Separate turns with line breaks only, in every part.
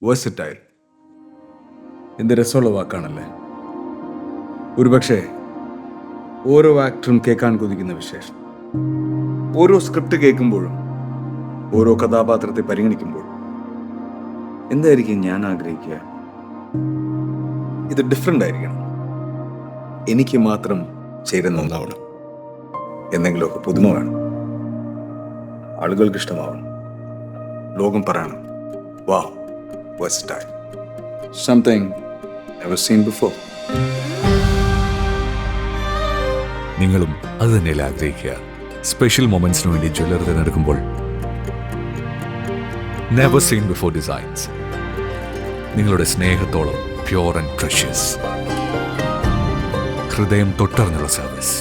Versatile. എന്ത് രസമുള്ള വാക്കാണല്ലേ. ഒരുപക്ഷെ ഓരോ ആക്ടറും കേൾക്കാൻ കൊതിക്കുന്ന വിശേഷം. ഓരോ സ്ക്രിപ്റ്റ് കേൾക്കുമ്പോഴും ഓരോ കഥാപാത്രത്തെ പരിഗണിക്കുമ്പോഴും എന്തായിരിക്കും ഞാൻ ആഗ്രഹിക്കുക? ഇത് ഡിഫറെൻ്റ് ആയിരിക്കണം, എനിക്ക് മാത്രം ചേരുന്ന ഒന്നാവണം, എന്തെങ്കിലുമൊക്കെ പുതുമ വേണം, ആളുകൾക്ക് ഇഷ്ടമാവണം, ലോകം പറയണം വാവ്, versatile, something never seen before.
നിങ്ങളും അത് തന്നെയല്ലേ ആഗ്രഹിക്കുക? സ്പെഷ്യൽ മൊമെന്റ്സിന് വേണ്ടി ജ്വല്ലറി തിരഞ്ഞെടുക്കുമ്പോൾ നെവർ സീൻ ബിഫോർ ഡിസൈൻസ്. നിങ്ങളുടെ സ്നേഹത്തോളം പ്യൂർ ആൻഡ് പ്രഷ്യസ്, ഹൃദയം തൊട്ടറിഞ്ഞുള്ള സർവീസ്.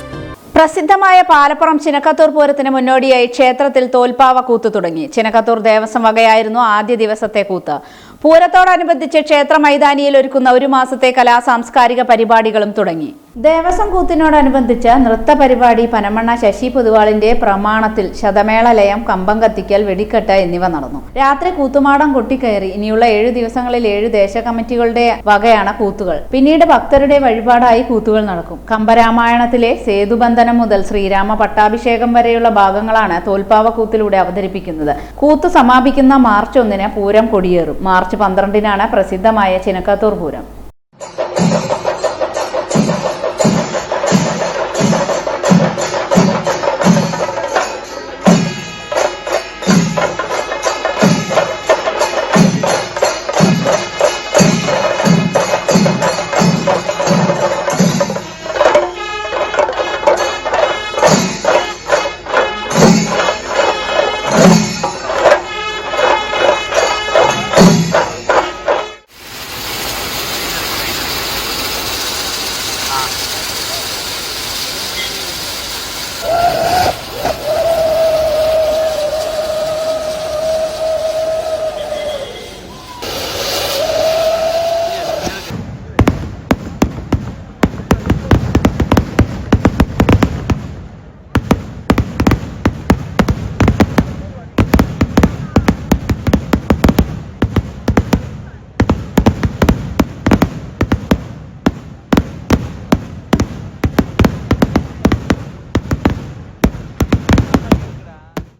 പ്രസിദ്ധമായ പാലപ്പുറം ചിനക്കത്തൂർ പൂരത്തിന് മുന്നോടിയായി ക്ഷേത്രത്തിൽ തോൽപ്പാവ കൂത്ത് തുടങ്ങി. ചിനക്കത്തൂർ ദേവസ്വം വകയായിരുന്നു ആദ്യ ദിവസത്തെ കൂത്ത്. പൂരത്തോടനുബന്ധിച്ച് ക്ഷേത്ര മൈതാനിയിൽ ഒരുക്കുന്ന ഒരു മാസത്തെ സാംസ്കാരിക പരിപാടികളും തുടങ്ങി. ദേവസ്വം കൂത്തിനോടനുബന്ധിച്ച് നൃത്ത പരിപാടി പനമണ്ണ ശശി പൊതുവാളിന്റെ പ്രമാണത്തിൽ ശതമേള ലയം, കമ്പം കത്തിക്കൽ, വെടിക്കെട്ട് എന്നിവ നടന്നു. രാത്രി കൂത്തുമാടം കൊട്ടിക്കയറി. ഇനിയുള്ള 7 ദിവസങ്ങളിൽ 7 ദേശ കമ്മിറ്റികളുടെ വകയാണ് കൂത്തുകൾ. പിന്നീട് ഭക്തരുടെ വഴിപാടായി കൂത്തുകൾ നടക്കും. കമ്പരാമായണത്തിലെ സേതുബന്ധനം മുതൽ ശ്രീരാമ പട്ടാഭിഷേകം വരെയുള്ള ഭാഗങ്ങളാണ് തോൽപ്പാവ കൂത്തിലൂടെ അവതരിപ്പിക്കുന്നത്. കൂത്ത് സമാപിക്കുന്ന മാർച്ച് 1 പൂരം കൊടിയേറും. മാർച്ച് 12 പ്രസിദ്ധമായ ചിനക്കത്തൂർ പൂരം.